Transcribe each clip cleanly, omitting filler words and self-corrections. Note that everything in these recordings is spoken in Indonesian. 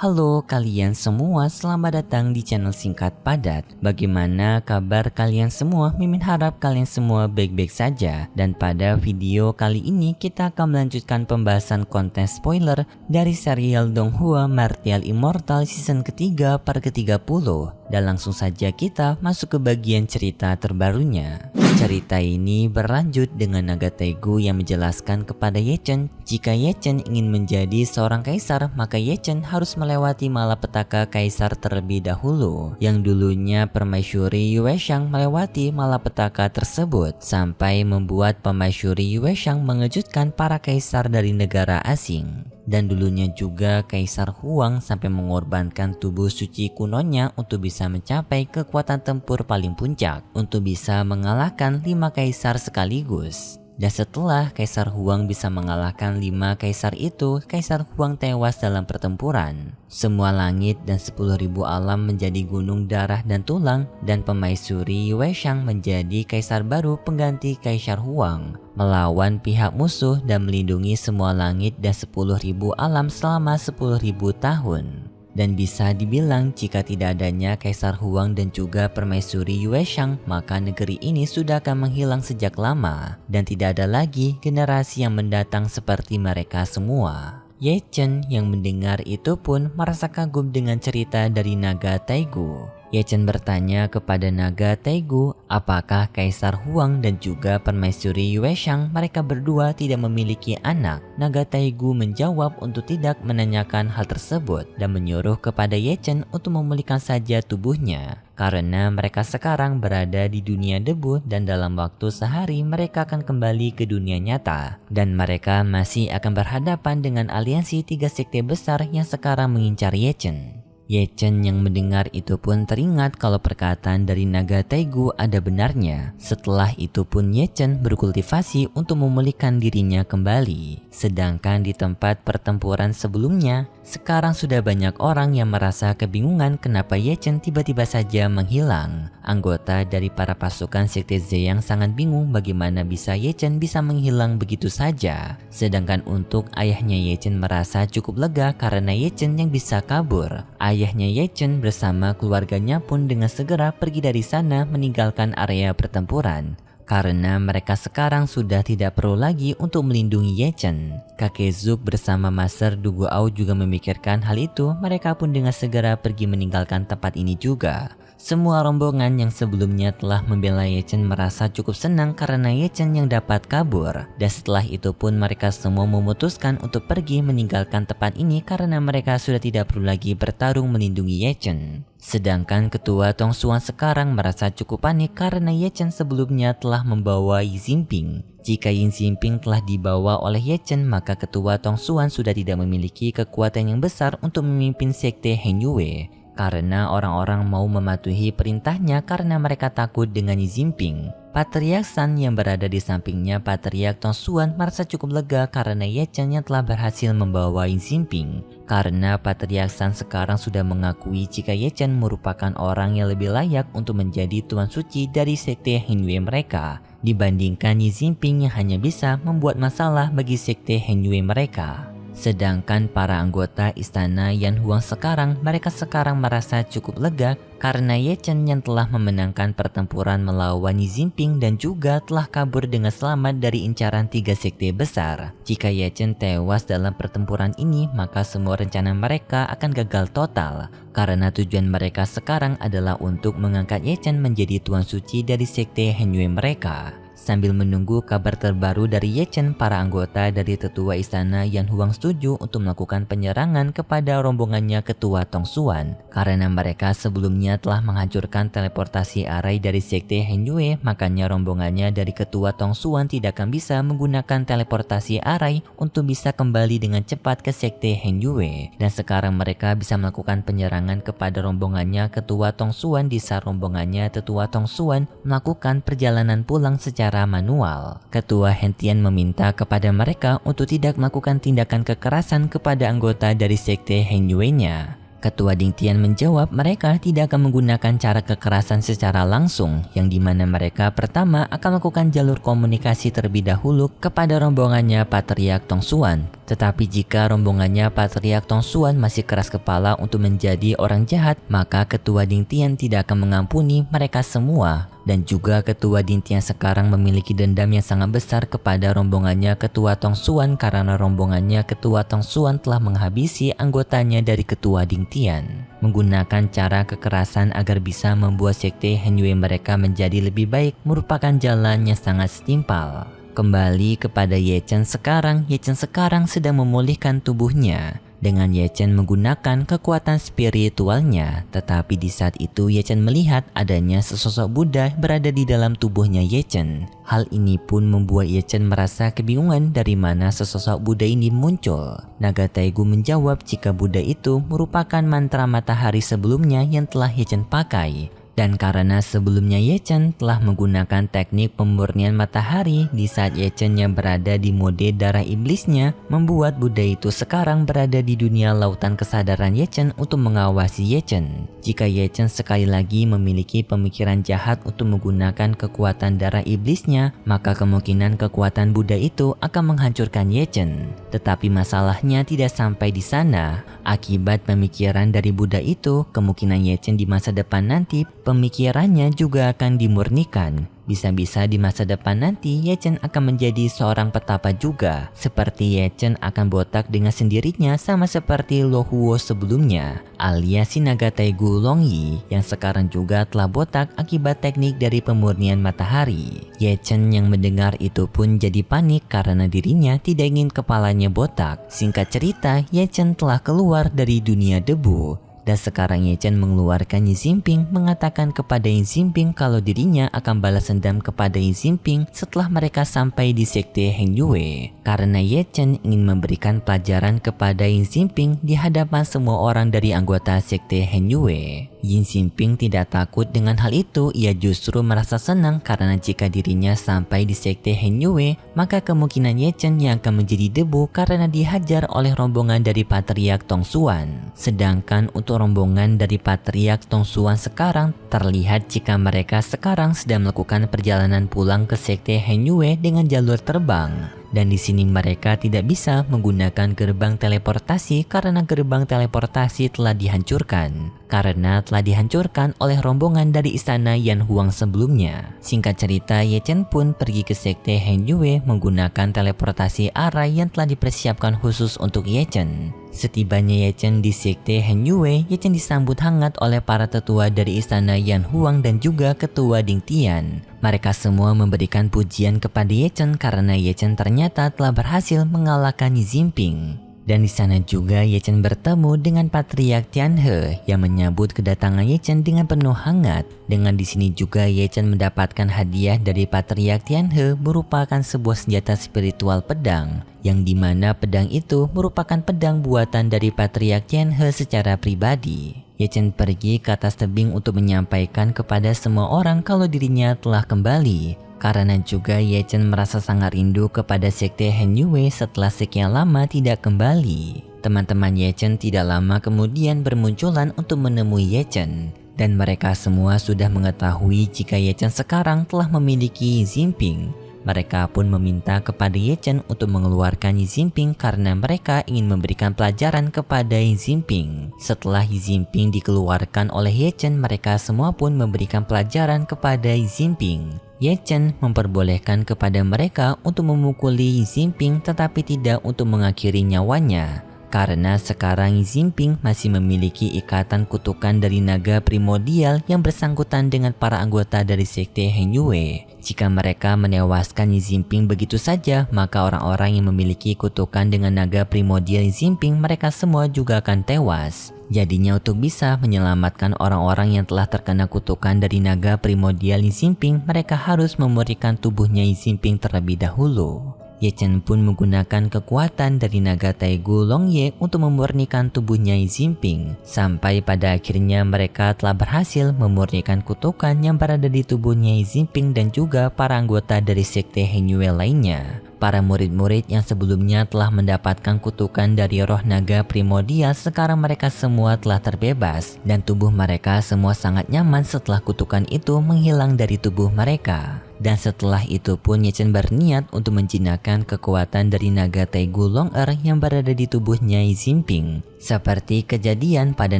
Halo kalian semua, selamat datang di channel Singkat Padat. Bagaimana kabar kalian semua? Mimin harap kalian semua baik-baik saja. Dan pada video kali ini kita akan melanjutkan pembahasan konten spoiler dari serial Donghua Martial Immortal season ketiga part ke-30. Dan langsung saja kita masuk ke bagian cerita terbarunya. Cerita ini berlanjut dengan naga Tegu yang menjelaskan kepada Ye Chen jika Ye Chen ingin menjadi seorang kaisar, maka Ye Chen harus melewati malapetaka kaisar terlebih dahulu. Yang dulunya permaisuri Yue Xiang melewati malapetaka tersebut sampai membuat permaisuri Yue Xiang mengejutkan para kaisar dari negara asing. Dan dulunya juga Kaisar Huang sampai mengorbankan tubuh suci kunonya untuk bisa mencapai kekuatan tempur paling puncak untuk bisa mengalahkan 5 kaisar sekaligus. Dan setelah Kaisar Huang bisa mengalahkan 5 kaisar itu, Kaisar Huang tewas dalam pertempuran. Semua langit dan 10.000 alam menjadi gunung darah dan tulang, dan permaisuri Yue Xiang menjadi kaisar baru pengganti Kaisar Huang, melawan pihak musuh dan melindungi semua langit dan 10.000 alam selama 10.000 tahun. Dan bisa dibilang jika tidak adanya Kaisar Huang dan juga permaisuri Yue Xiang, maka negeri ini sudah akan menghilang sejak lama dan tidak ada lagi generasi yang mendatang seperti mereka semua. Ye Chen yang mendengar itu pun merasa kagum dengan cerita dari naga Taigu. Ye Chen bertanya kepada naga Taigu apakah Kaisar Huang dan juga permaisuri Yue Xiang mereka berdua tidak memiliki anak. Naga Taigu menjawab untuk tidak menanyakan hal tersebut dan menyuruh kepada Ye Chen untuk memulihkan saja tubuhnya. Karena mereka sekarang berada di dunia debu dan dalam waktu sehari mereka akan kembali ke dunia nyata. Dan mereka masih akan berhadapan dengan aliansi 3 sekte besar yang sekarang mengincar Ye Chen. Ye Chen yang mendengar itu pun teringat kalau perkataan dari naga Taigu ada benarnya. Setelah itu pun Ye Chen berkultivasi untuk memulihkan dirinya kembali. Sedangkan di tempat pertempuran sebelumnya, sekarang sudah banyak orang yang merasa kebingungan kenapa Ye Chen tiba-tiba saja menghilang. Anggota dari para pasukan sekte Ziyang sangat bingung bagaimana bisa Ye Chen bisa menghilang begitu saja. Sedangkan untuk ayahnya Ye Chen merasa cukup lega karena Ye Chen yang bisa kabur. Ayahnya Ye Chen bersama keluarganya pun dengan segera pergi dari sana meninggalkan area pertempuran. Karena mereka sekarang sudah tidak perlu lagi untuk melindungi Ye Chen. Kakek Zuk bersama Master Du Guao juga memikirkan hal itu, mereka pun dengan segera pergi meninggalkan tempat ini juga. Semua rombongan yang sebelumnya telah membela Ye Chen merasa cukup senang karena Ye Chen yang dapat kabur. Dan setelah itu pun mereka semua memutuskan untuk pergi meninggalkan tempat ini karena mereka sudah tidak perlu lagi bertarung melindungi Ye Chen. Sedangkan ketua Tong Xuan sekarang merasa cukup panik karena Ye Chen sebelumnya telah membawa Yi Jinping. Jika Yi Jinping telah dibawa oleh Ye Chen, maka ketua Tong Xuan sudah tidak memiliki kekuatan yang besar untuk memimpin sekte Heng Yue. Karena orang-orang mau mematuhi perintahnya karena mereka takut dengan Yi Jinping. Patriark San yang berada di sampingnya Patriark Tong Xuan merasa cukup lega karena Ye Chen yang telah berhasil membawa Yi Jinping. Karena Patriark San sekarang sudah mengakui jika Ye Chen merupakan orang yang lebih layak untuk menjadi tuan suci dari sekte Heng Yue mereka dibandingkan Yi Jinping yang hanya bisa membuat masalah bagi sekte Heng Yue mereka. Sedangkan para anggota istana Yan Huang sekarang, mereka sekarang merasa cukup lega karena Ye Chen yang telah memenangkan pertempuran melawan Yi Jinping dan juga telah kabur dengan selamat dari incaran 3 sekte besar. Jika Ye Chen tewas dalam pertempuran ini, maka semua rencana mereka akan gagal total. Karena tujuan mereka sekarang adalah untuk mengangkat Ye Chen menjadi tuan suci dari sekte Heng Yue mereka. Sambil menunggu kabar terbaru dari Ye Chen, para anggota dari tetua istana Yan Huang setuju untuk melakukan penyerangan kepada rombongannya ketua Tong Xuan. Karena mereka sebelumnya telah menghancurkan teleportasi arai dari sekte Heng Yue, makanya rombongannya dari ketua Tong Xuan tidak akan bisa menggunakan teleportasi arai untuk bisa kembali dengan cepat ke sekte Heng Yue. Dan sekarang mereka bisa melakukan penyerangan kepada rombongannya ketua Tong Xuan di saat rombongannya tetua Tong Xuan melakukan perjalanan pulang secara manual. Ketua Hen Tian meminta kepada mereka untuk tidak melakukan tindakan kekerasan kepada anggota dari sekte Heng Yue-nya. Ketua Ding Tian menjawab mereka tidak akan menggunakan cara kekerasan secara langsung, yang dimana mereka pertama akan melakukan jalur komunikasi terlebih dahulu kepada rombongannya Patriark Tong Xuan. Tetapi jika rombongannya Patriark Tongsuan masih keras kepala untuk menjadi orang jahat, maka Ketua Ding Tian tidak akan mengampuni mereka semua. Dan juga Ketua Ding Tian sekarang memiliki dendam yang sangat besar kepada rombongannya Ketua Tongsuan karena rombongannya Ketua Tongsuan telah menghabisi anggotanya dari Ketua Ding Tian, menggunakan cara kekerasan agar bisa membuat sekte Han Yue mereka menjadi lebih baik merupakan jalan yang sangat setimpal. Kembali kepada Ye Chen sekarang, Ye Chen sekarang sedang memulihkan tubuhnya dengan Ye Chen menggunakan kekuatan spiritualnya. Tetapi di saat itu Ye Chen melihat adanya sesosok Buddha berada di dalam tubuhnya Ye Chen. Hal ini pun membuat Ye Chen merasa kebingungan dari mana sesosok Buddha ini muncul. Naga Taigu menjawab jika Buddha itu merupakan mantra matahari sebelumnya yang telah Ye Chen pakai. Dan karena sebelumnya Ye Chen telah menggunakan teknik pemurnian matahari di saat Ye Chen yang berada di mode darah iblisnya, membuat Buddha itu sekarang berada di dunia lautan kesadaran Ye Chen untuk mengawasi Ye Chen. Jika Ye Chen sekali lagi memiliki pemikiran jahat untuk menggunakan kekuatan darah iblisnya, maka kemungkinan kekuatan Buddha itu akan menghancurkan Ye Chen. Tetapi masalahnya tidak sampai di sana. Akibat pemikiran dari Buddha itu, kemungkinan Ye Chen di masa depan nanti pemikirannya juga akan dimurnikan. Bisa-bisa di masa depan nanti Ye Chen akan menjadi seorang petapa juga. Seperti Ye Chen akan botak dengan sendirinya sama seperti Lo Huo sebelumnya, alias si naga Taigu Long Yi yang sekarang juga telah botak akibat teknik dari pemurnian matahari. Ye Chen yang mendengar itu pun jadi panik karena dirinya tidak ingin kepalanya botak. Singkat cerita, Ye Chen telah keluar dari dunia debu. Dan sekarang Ye Chen mengeluarkan Yi Jinping, mengatakan kepada Yi Jinping kalau dirinya akan balas dendam kepada Yi Jinping setelah mereka sampai di sekte Han Yue. Karena Ye Chen ingin memberikan pelajaran kepada Yi Jinping di hadapan semua orang dari anggota sekte Han Yue. Yi Jinping tidak takut dengan hal itu, ia justru merasa senang karena jika dirinya sampai di sekte Han Yue, maka kemungkinan Ye Chen yang akan menjadi debu karena dihajar oleh rombongan dari Patriark Tongsuan. Sedangkan untuk rombongan dari Patriark Tongsuan sekarang terlihat jika mereka sekarang sedang melakukan perjalanan pulang ke sekte Han Yue dengan jalur terbang. Dan di sini mereka tidak bisa menggunakan gerbang teleportasi karena gerbang teleportasi telah dihancurkan. Karena telah dihancurkan oleh rombongan dari istana Yan Huang sebelumnya. Singkat cerita, Ye Chen pun pergi ke sekte Han Yue menggunakan teleportasi arai yang telah dipersiapkan khusus untuk Ye Chen. Setibanya Ye Chen di sekte Han Yue, Ye Chen disambut hangat oleh para tetua dari istana Yan Huang dan juga ketua Ding Tian. Mereka semua memberikan pujian kepada Ye Chen karena Ye Chen ternyata telah berhasil mengalahkan Yi Jinping. Dan di sana juga Ye Chen bertemu dengan Patriark Tianhe yang menyambut kedatangan Ye Chen dengan penuh hangat. Dengan di sini juga Ye Chen mendapatkan hadiah dari Patriark Tianhe merupakan sebuah senjata spiritual pedang, yang dimana pedang itu merupakan pedang buatan dari Patriark Tianhe secara pribadi. Ye Chen pergi ke atas tebing untuk menyampaikan kepada semua orang kalau dirinya telah kembali. Karena juga Ye Chen merasa sangat rindu kepada sekte Han Yue setelah sekian lama tidak kembali. Teman-teman Ye Chen tidak lama kemudian bermunculan untuk menemui Ye Chen. Dan mereka semua sudah mengetahui jika Ye Chen sekarang telah memiliki Yi Jinping. Mereka pun meminta kepada Ye Chen untuk mengeluarkan Yi Jinping karena mereka ingin memberikan pelajaran kepada Yi Jinping. Setelah Yi Jinping dikeluarkan oleh Ye Chen, mereka semua pun memberikan pelajaran kepada Yi Jinping. Ye Chen memperbolehkan kepada mereka untuk memukuli Yi Jinping tetapi tidak untuk mengakhiri nyawanya. Karena sekarang Yi Jinping masih memiliki ikatan kutukan dari naga primordial yang bersangkutan dengan para anggota dari sekte Han Yue. Jika mereka menewaskan Yi Jinping begitu saja, maka orang-orang yang memiliki kutukan dengan naga primordial Yi Jinping mereka semua juga akan tewas. Jadinya untuk bisa menyelamatkan orang-orang yang telah terkena kutukan dari naga primordial Yi Jinping, mereka harus memurnikan tubuhnya Yi Jinping terlebih dahulu. Ye Chen pun menggunakan kekuatan dari naga Taigu Long Ye untuk memurnikan tubuhnya Yi Jinping. Sampai pada akhirnya mereka telah berhasil memurnikan kutukan yang berada di tubuhnya Yi Jinping dan juga para anggota dari sekte Han Yue lainnya. Para murid-murid yang sebelumnya telah mendapatkan kutukan dari roh naga primordial, sekarang mereka semua telah terbebas dan tubuh mereka semua sangat nyaman setelah kutukan itu menghilang dari tubuh mereka. Dan setelah itu pun Ye Chen berniat untuk menjinakkan kekuatan dari naga Taigu Long Er yang berada di tubuh Nyai Jinping, seperti kejadian pada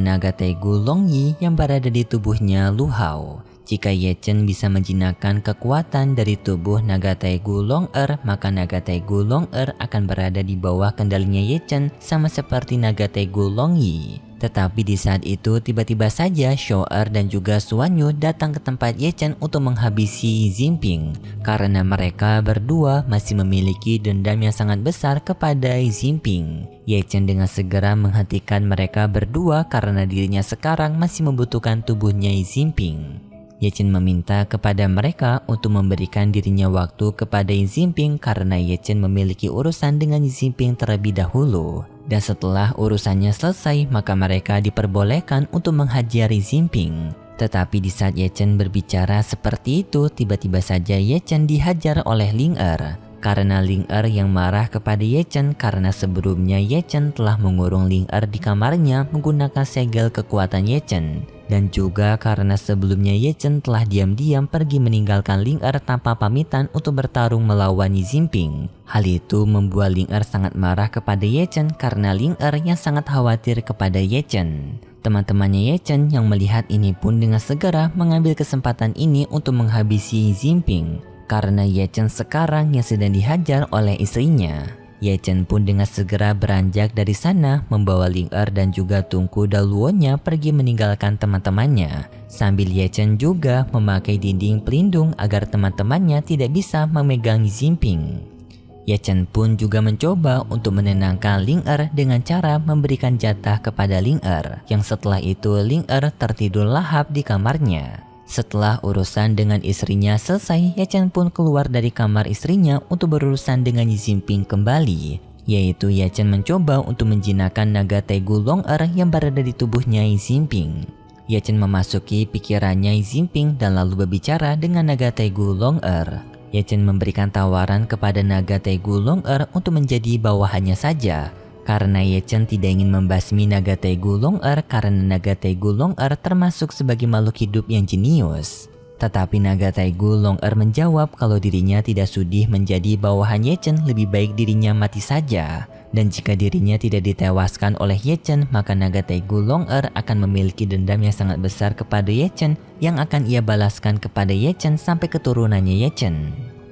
naga Taigu Long Yi yang berada di tubuhnya Lu Hao. Jika Ye Chen bisa menjinakkan kekuatan dari tubuh naga Taigu Long Er, maka naga Taigu Long Er akan berada di bawah kendalinya Ye Chen sama seperti naga Taigu Long Yi. Tetapi di saat itu tiba-tiba saja Shou Er dan juga Xuan Yu datang ke tempat Ye Chen untuk menghabisi Jinping, karena mereka berdua masih memiliki dendam yang sangat besar kepada Jinping. Ye Chen dengan segera menghentikan mereka berdua karena dirinya sekarang masih membutuhkan tubuhnya Jinping. Ye Chen meminta kepada mereka untuk memberikan dirinya waktu kepada Jinping karena Ye Chen memiliki urusan dengan Jinping terlebih dahulu. Dan setelah urusannya selesai, maka mereka diperbolehkan untuk menghajari Jinping. Tetapi di saat Ye Chen berbicara seperti itu, tiba-tiba saja Ye Chen dihajar oleh Ling Er. Karena Ling Er yang marah kepada Ye Chen karena sebelumnya Ye Chen telah mengurung Ling Er di kamarnya menggunakan segel kekuatan Ye Chen. Dan juga karena sebelumnya Ye Chen telah diam-diam pergi meninggalkan Ling Er tanpa pamitan untuk bertarung melawan Jinping. Hal itu membuat Ling Er sangat marah kepada Ye Chen karena Ling Er yang sangat khawatir kepada Ye Chen. Teman-temannya Ye Chen yang melihat ini pun dengan segera mengambil kesempatan ini untuk menghabisi Jinping. Karena Ye Chen sekarang yang sedang dihajar oleh istrinya. Ye Chen pun dengan segera beranjak dari sana membawa Ling Er dan juga Tunku Daluonya pergi meninggalkan teman-temannya. Sambil Ye Chen juga memakai dinding pelindung agar teman-temannya tidak bisa memegang Jinping. Ye Chen pun juga mencoba untuk menenangkan Ling Er dengan cara memberikan jatah kepada Ling Er, yang setelah itu Ling Er tertidur lahap di kamarnya. Setelah urusan dengan istrinya selesai, Ye Chen pun keluar dari kamar istrinya untuk berurusan dengan Jinping kembali. Yaitu Ye Chen mencoba untuk menjinakkan naga Taigu Long Er yang berada di tubuhnya Jinping. Ye Chen memasuki pikirannya Jinping dan lalu berbicara dengan naga Taigu Long Er. Ye Chen memberikan tawaran kepada naga Taigu Long Er untuk menjadi bawahannya saja. Karena Ye Chen tidak ingin membasmi naga Taigu Long Er karena naga Taigu Long Er termasuk sebagai makhluk hidup yang jenius. Tetapi naga Taigu Long Er menjawab kalau dirinya tidak sudi menjadi bawahan Ye Chen, lebih baik dirinya mati saja. Dan jika dirinya tidak ditewaskan oleh Ye Chen, maka naga Taigu Long Er akan memiliki dendam yang sangat besar kepada Ye Chen yang akan ia balaskan kepada Ye Chen sampai keturunannya Ye Chen.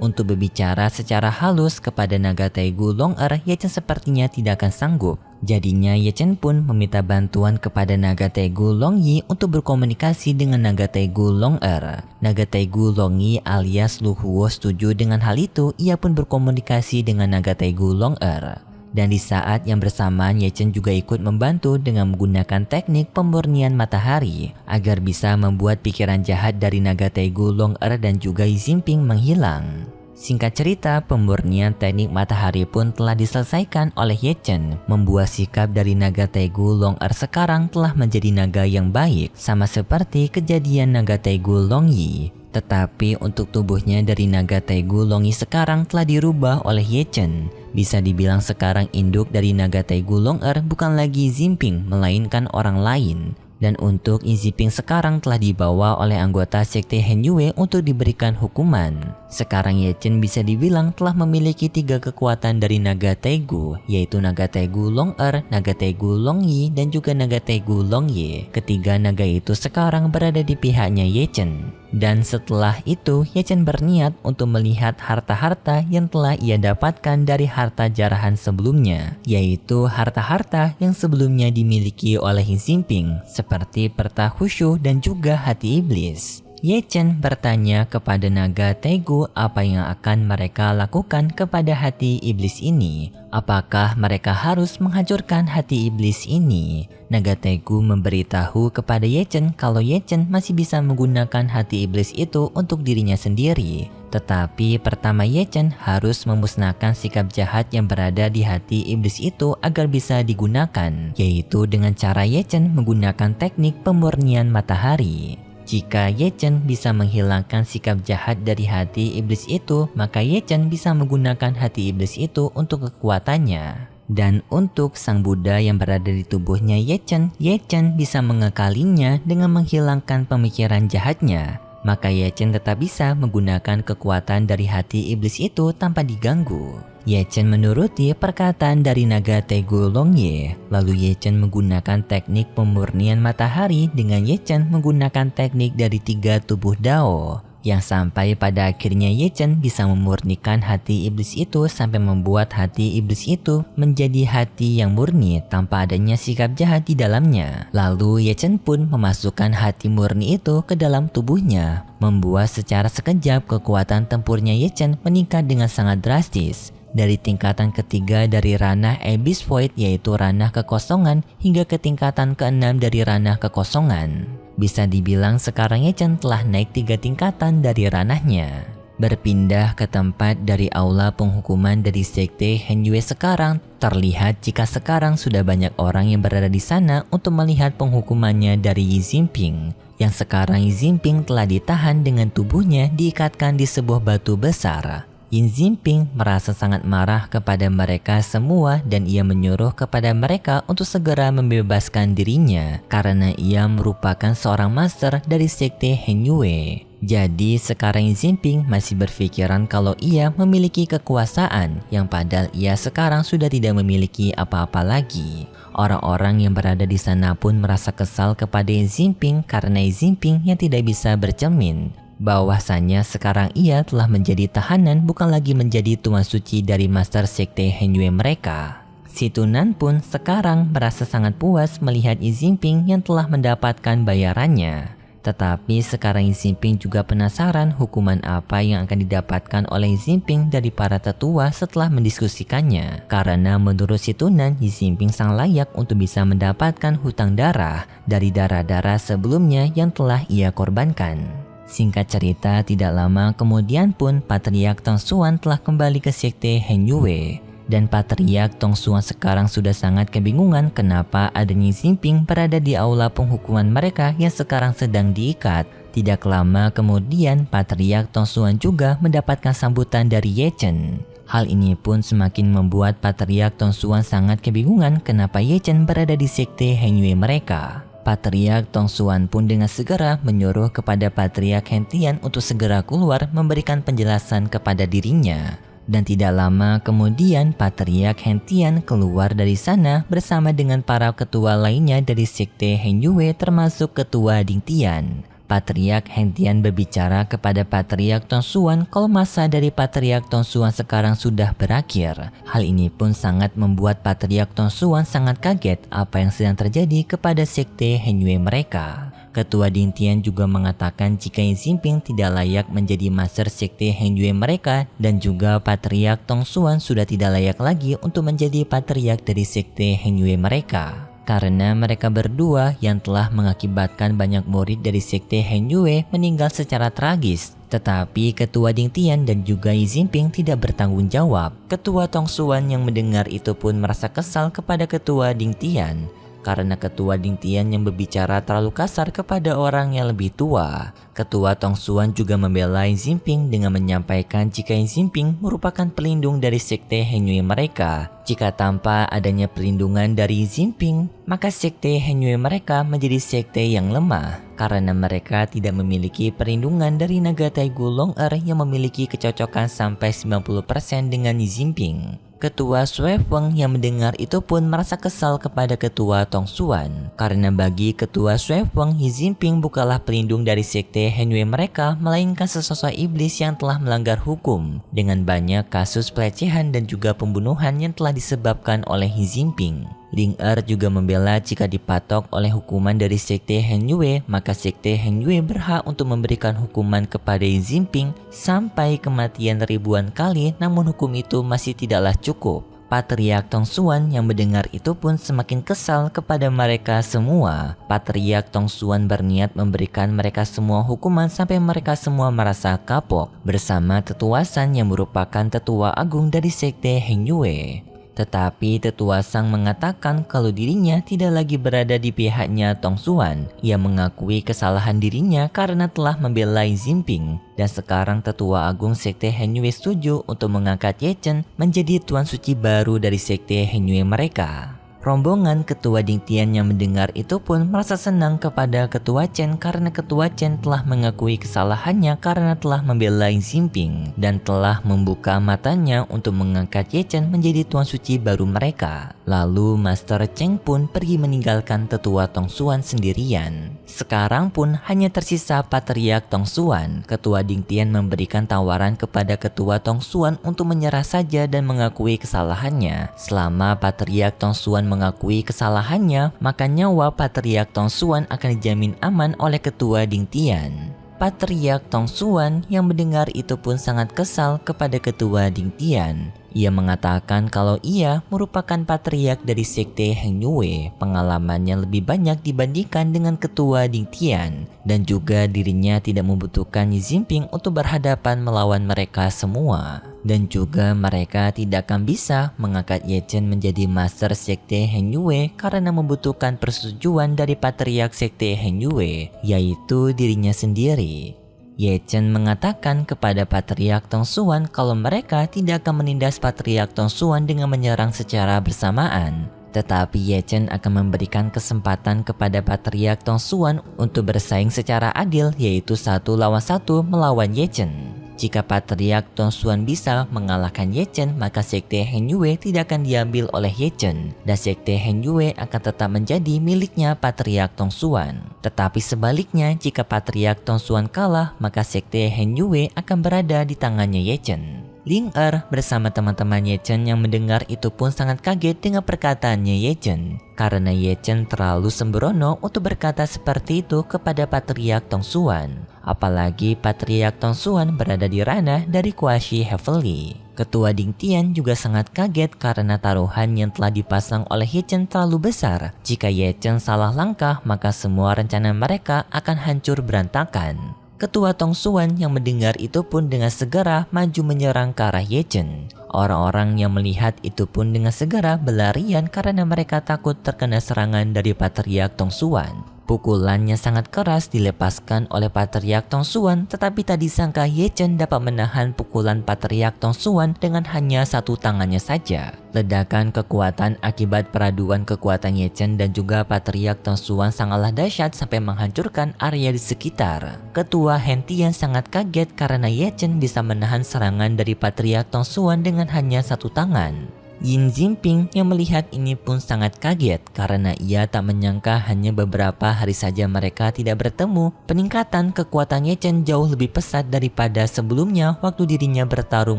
Untuk berbicara secara halus kepada naga Taigu Long Er, Ye Chen sepertinya tidak akan sanggup. Jadinya Ye Chen pun meminta bantuan kepada naga Taigu Long Yi untuk berkomunikasi dengan naga Taigu Long Er. Naga Taigu Long Yi alias Lu Huo setuju dengan hal itu, ia pun berkomunikasi dengan naga Taigu Long Er. Dan di saat yang bersamaan Ye Chen juga ikut membantu dengan menggunakan teknik pemurnian matahari agar bisa membuat pikiran jahat dari naga Taigu Long Er dan juga Jinping menghilang. Singkat cerita, pemurnian teknik matahari pun telah diselesaikan oleh Ye Chen, membuat sikap dari naga Taigu Long Er sekarang telah menjadi naga yang baik, sama seperti kejadian naga Taigu Long Yi. Tetapi untuk tubuhnya dari naga Taigu Long Yi sekarang telah dirubah oleh Ye Chen. Bisa dibilang sekarang induk dari naga Taigu Long Er bukan lagi Jinping, melainkan orang lain. Dan untuk Jinping sekarang telah dibawa oleh anggota sekte Han Yue untuk diberikan hukuman. Sekarang Ye Chen bisa dibilang telah memiliki 3 kekuatan dari naga Taigu, yaitu naga Taigu Long Er, naga Taigu Long Yi, dan juga naga Taigu Long Ye. Ketiga naga itu sekarang berada di pihaknya Ye Chen. Dan setelah itu, Ye Chen berniat untuk melihat harta-harta yang telah ia dapatkan dari harta jarahan sebelumnya, yaitu harta-harta yang sebelumnya dimiliki oleh Jinping, seperti Perta Khushu dan juga hati iblis. Ye Chen bertanya kepada naga Taigu apa yang akan mereka lakukan kepada hati iblis ini. Apakah mereka harus menghancurkan hati iblis ini? Naga Taigu memberitahu kepada Ye Chen kalau Ye Chen masih bisa menggunakan hati iblis itu untuk dirinya sendiri. Tetapi pertama Ye Chen harus memusnahkan sikap jahat yang berada di hati iblis itu agar bisa digunakan, yaitu dengan cara Ye Chen menggunakan teknik pemurnian matahari. Jika Ye Chen bisa menghilangkan sikap jahat dari hati iblis itu, maka Ye Chen bisa menggunakan hati iblis itu untuk kekuatannya. Dan untuk sang Buddha yang berada di tubuhnya Ye Chen bisa mengekalinya dengan menghilangkan pemikiran jahatnya. maka Ye Chen tetap bisa menggunakan kekuatan dari hati iblis itu tanpa diganggu. Ye Chen menuruti perkataan dari naga Tegu Longye, lalu Ye Chen menggunakan teknik pemurnian matahari dengan Ye Chen menggunakan teknik dari 3 tubuh Dao. Yang sampai pada akhirnya Ye Chen bisa memurnikan hati iblis itu sampai membuat hati iblis itu menjadi hati yang murni tanpa adanya sikap jahat di dalamnya. Lalu Ye Chen pun memasukkan hati murni itu ke dalam tubuhnya, membuat secara sekejap kekuatan tempurnya Ye Chen meningkat dengan sangat drastis. Dari tingkatan ketiga dari ranah Abyss Void yaitu ranah kekosongan hingga ke tingkatan keenam dari ranah kekosongan. Bisa dibilang sekarang Ye Chen telah naik 3 tingkatan dari ranahnya. Berpindah ke tempat dari aula penghukuman dari sekte Henyue sekarang, terlihat jika sekarang sudah banyak orang yang berada di sana untuk melihat penghukumannya dari Yi Jinping. Yang sekarang Yi Jinping telah ditahan dengan tubuhnya diikatkan di sebuah batu besar. Yi Jinping merasa sangat marah kepada mereka semua dan ia menyuruh kepada mereka untuk segera membebaskan dirinya karena ia merupakan seorang master dari sekte Henyue. Jadi sekarang Yi Jinping masih berpikiran kalau ia memiliki kekuasaan yang padahal ia sekarang sudah tidak memiliki apa-apa lagi. Orang-orang yang berada di sana pun merasa kesal kepada Yi Jinping karena Yi Jinping yang tidak bisa bercermin bahwasanya sekarang ia telah menjadi tahanan bukan lagi menjadi tuan suci dari master sekte Henyue mereka. Si Tunan pun sekarang merasa sangat puas melihat Yi Jinping yang telah mendapatkan bayarannya. Tetapi sekarang Yi Jinping juga penasaran hukuman apa yang akan didapatkan oleh Yi Jinping dari para tetua setelah mendiskusikannya. Karena menurut si Tunan, Yi Jinping sang layak untuk bisa mendapatkan hutang darah dari darah-darah sebelumnya yang telah ia korbankan. Singkat cerita, tidak lama kemudian pun Patriark Tong Xuan telah kembali ke sekte Henyue. Dan Patriark Tong Xuan sekarang sudah sangat kebingungan kenapa adanya Jinping berada di aula penghukuman mereka yang sekarang sedang diikat. Tidak lama kemudian Patriark Tong Xuan juga mendapatkan sambutan dari Ye Chen. Hal ini pun semakin membuat Patriark Tong Xuan sangat kebingungan kenapa Ye Chen berada di sekte Henyue mereka. Patriark Tong Xuan pun dengan segera menyuruh kepada Patriark Hen Tian untuk segera keluar memberikan penjelasan kepada dirinya. Dan tidak lama kemudian Patriark Hen Tian keluar dari sana bersama dengan para ketua lainnya dari sekte Henyue termasuk ketua Ding Tian. Patriark Hen Tian berbicara kepada Patriark Tong Xuan kalau masa dari Patriark Tong Xuan sekarang sudah berakhir. Hal ini pun sangat membuat Patriark Tong Xuan sangat kaget apa yang sedang terjadi kepada sekte Henyue mereka. Ketua Ding Tian juga mengatakan jika Yi Jinping tidak layak menjadi master sekte Henyue mereka dan juga Patriark Tong Xuan sudah tidak layak lagi untuk menjadi patriark dari sekte Henyue mereka. Karena mereka berdua yang telah mengakibatkan banyak murid dari sekte Henyue meninggal secara tragis. Tetapi Ketua Ding Tian dan juga Yi Jinping tidak bertanggung jawab. Ketua Tong Xuan yang mendengar itu pun merasa kesal kepada Ketua Ding Tian. Karena Ketua Ding Tian yang berbicara terlalu kasar kepada orang yang lebih tua. Ketua Tong Xuan juga membela Yi Jinping dengan menyampaikan jika Yi Jinping merupakan pelindung dari sekte Henyue mereka. Jika tanpa adanya perlindungan dari Yi Jinping, maka sekte Henyue mereka menjadi sekte yang lemah. Karena mereka tidak memiliki perlindungan dari naga Taigu Long yang memiliki kecocokan sampai 90% dengan Yi Jinping. Ketua Sui Feng yang mendengar itu pun merasa kesal kepada Ketua Tong Xuan. Karena bagi Ketua Sui Feng, Yi Jinping bukanlah pelindung dari sekte Henyue mereka, melainkan sesosok iblis yang telah melanggar hukum dengan banyak kasus pelecehan dan juga pembunuhan yang telah disebabkan oleh Yi Jinping. Ling juga membela jika dipatok oleh hukuman dari sekte Henyue, maka sekte Henyue berhak untuk memberikan hukuman kepada Yi Jinping sampai kematian ribuan kali, namun hukum itu masih tidaklah cukup. Patriark Tong Xuan yang mendengar itu pun semakin kesal kepada mereka semua. Patriark Tong Xuan berniat memberikan mereka semua hukuman sampai mereka semua merasa kapok bersama Tetua San yang merupakan tetua agung dari sekte Henyue. Tetapi Tetua Sang mengatakan kalau dirinya tidak lagi berada di pihaknya Tong Xuan. Ia mengakui kesalahan dirinya karena telah membela Yi Jinping. Dan sekarang Tetua Agung Sekte Henyue setuju untuk mengangkat Ye Chen menjadi Tuan Suci baru dari Sekte Henyue mereka. Rombongan Ketua Ding Tian yang mendengar itu pun merasa senang kepada Ketua Chen karena Ketua Chen telah mengakui kesalahannya karena telah membela Xinping dan telah membuka matanya untuk mengangkat Ye Chen menjadi tuan suci baru mereka. Lalu Master Cheng pun pergi meninggalkan Tetua Tongsuan sendirian. Sekarang pun hanya tersisa Patriark Tongsuan. Ketua Ding Tian memberikan tawaran kepada Ketua Tongsuan untuk menyerah saja dan mengakui kesalahannya. Selama Patriark Tongsuan mengakui kesalahannya, maka nyawa Patriark Tongsuan akan dijamin aman oleh Ketua Ding Tian. Patriark Tongsuan yang mendengar itu pun sangat kesal kepada Ketua Ding Tian. Ia mengatakan kalau ia merupakan patriark dari sekte Heng Yue, pengalamannya lebih banyak dibandingkan dengan Ketua Ding Tian, dan juga dirinya tidak membutuhkan Xi Jinping untuk berhadapan melawan mereka semua. Dan juga mereka tidak akan bisa mengangkat Ye Chen menjadi master sekte Heng Yue karena membutuhkan persetujuan dari patriark sekte Heng Yue, yaitu dirinya sendiri. Ye Chen mengatakan kepada Patriark Tongsuan kalau mereka tidak akan menindas Patriark Tongsuan dengan menyerang secara bersamaan. Tetapi Ye Chen akan memberikan kesempatan kepada Patriark Tongsuan untuk bersaing secara adil, yaitu 1 lawan 1 melawan Ye Chen. Jika Patriark Tongsuan bisa mengalahkan Ye Chen, maka sekte Heng Yue tidak akan diambil oleh Ye Chen, dan sekte Heng Yue akan tetap menjadi miliknya Patriark Tongsuan. Tetapi sebaliknya, jika Patriark Tongsuan kalah, maka sekte Heng Yue akan berada di tangannya Ye Chen. Ling Er bersama teman-teman Ye Chen yang mendengar itu pun sangat kaget dengan perkataannya Ye Chen, karena Ye Chen terlalu sembrono untuk berkata seperti itu kepada Patriark Tongsuan. Apalagi Patriark Tongsuan berada di ranah dari Kuashi Heavenly. Ketua Ding Tian juga sangat kaget karena taruhan yang telah dipasang oleh Ye Chen terlalu besar. Jika Ye Chen salah langkah, maka semua rencana mereka akan hancur berantakan. Ketua Tongsuan yang mendengar itu pun dengan segera maju menyerang ke arah Ye Chen. Orang-orang yang melihat itu pun dengan segera berlarian karena mereka takut terkena serangan dari Patriark Tongsuan. Pukulannya sangat keras dilepaskan oleh Patriark Tongsuan, tetapi tak disangka Ye Chen dapat menahan pukulan Patriark Tongsuan dengan hanya 1 tangannya saja. Ledakan kekuatan akibat peraduan kekuatan Ye Chen dan juga Patriark Tongsuan sangatlah dahsyat sampai menghancurkan area di sekitar. Ketua Hen Tian sangat kaget karena Ye Chen bisa menahan serangan dari Patriark Tongsuan dengan hanya 1 tangan. Yin Jinping yang melihat ini pun sangat kaget karena ia tak menyangka hanya beberapa hari saja mereka tidak bertemu. Peningkatan kekuatan Ye Chen jauh lebih pesat daripada sebelumnya waktu dirinya bertarung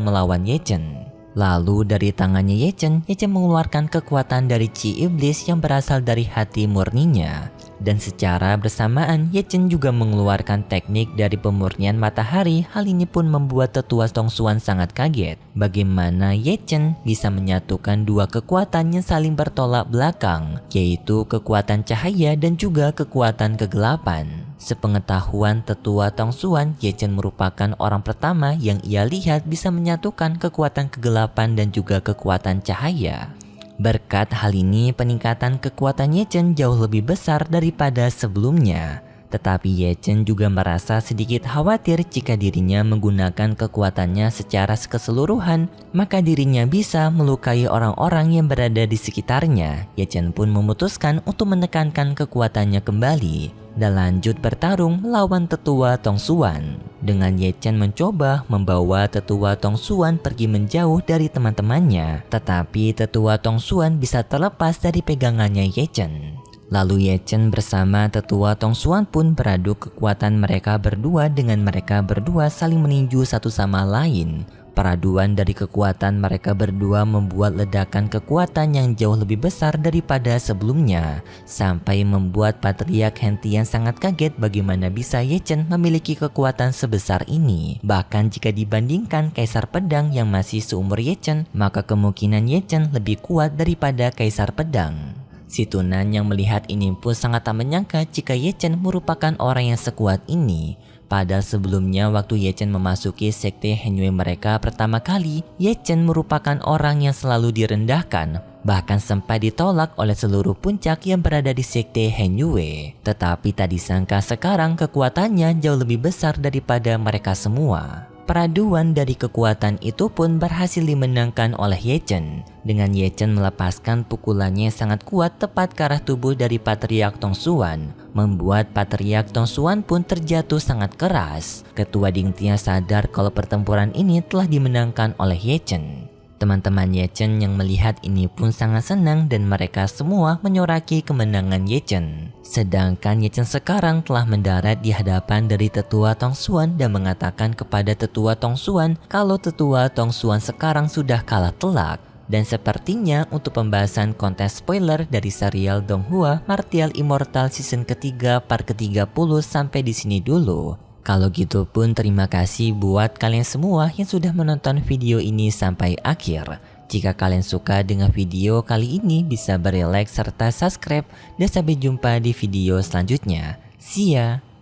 melawan Ye Chen. Lalu dari tangannya Ye Chen mengeluarkan kekuatan dari Chi Iblis yang berasal dari hati murninya. Dan secara bersamaan Ye Chen juga mengeluarkan teknik dari pemurnian matahari. Hal ini pun membuat Tetua Tongsuan sangat kaget. Bagaimana Ye Chen bisa menyatukan 2 kekuatan yang saling bertolak belakang, yaitu kekuatan cahaya dan juga kekuatan kegelapan. Sepengetahuan Tetua Tongsuan, Ye Chen merupakan orang pertama yang ia lihat bisa menyatukan kekuatan kegelapan dan juga kekuatan cahaya. Berkat hal ini, peningkatan kekuatan Ye Chen jauh lebih besar daripada sebelumnya. Tetapi Ye Chen juga merasa sedikit khawatir jika dirinya menggunakan kekuatannya secara keseluruhan, maka dirinya bisa melukai orang-orang yang berada di sekitarnya. Ye Chen pun memutuskan untuk menekankan kekuatannya kembali dan lanjut bertarung melawan Tetua Tongsuan. Dengan Ye Chen mencoba membawa Tetua Tongsuan pergi menjauh dari teman-temannya, tetapi Tetua Tongsuan bisa terlepas dari pegangannya Ye Chen. Lalu Ye Chen bersama Tetua Tongsuan pun beradu kekuatan mereka berdua dengan mereka berdua saling meninju satu sama lain. Peraduan dari kekuatan mereka berdua membuat ledakan kekuatan yang jauh lebih besar daripada sebelumnya, sampai membuat Patriark Hen Tian sangat kaget bagaimana bisa Ye Chen memiliki kekuatan sebesar ini. Bahkan jika dibandingkan Kaisar Pedang yang masih seumur Ye Chen, maka kemungkinan Ye Chen lebih kuat daripada Kaisar Pedang. Si Tunan yang melihat ini pun sangat tak menyangka jika Ye Chen merupakan orang yang sekuat ini. Padahal sebelumnya waktu Ye Chen memasuki sekte Heng Yue mereka pertama kali, Ye Chen merupakan orang yang selalu direndahkan, bahkan sempat ditolak oleh seluruh puncak yang berada di sekte Heng Yue. Tetapi tak disangka sekarang kekuatannya jauh lebih besar daripada mereka semua. Peraduan dari kekuatan itu pun berhasil dimenangkan oleh Ye Chen. Dengan Ye Chen melepaskan pukulannya yang sangat kuat tepat ke arah tubuh dari Patriark Tong Xuan, membuat Patriark Tong Xuan pun terjatuh sangat keras. Ketua Ding Tia sadar kalau pertempuran ini telah dimenangkan oleh Ye Chen. Teman-teman Ye Chen yang melihat ini pun sangat senang dan mereka semua menyoraki kemenangan Ye Chen. Sedangkan Ye Chen sekarang telah mendarat di hadapan dari Tetua Tong Xuan dan mengatakan kepada Tetua Tong Xuan kalau Tetua Tong Xuan sekarang sudah kalah telak. Dan sepertinya untuk pembahasan kontes spoiler dari serial Donghua Martial Immortal season ketiga part ke-30 sampai di sini dulu. Kalau gitu pun terima kasih buat kalian semua yang sudah menonton video ini sampai akhir. Jika kalian suka dengan video kali ini bisa beri like serta subscribe dan sampai jumpa di video selanjutnya. See ya!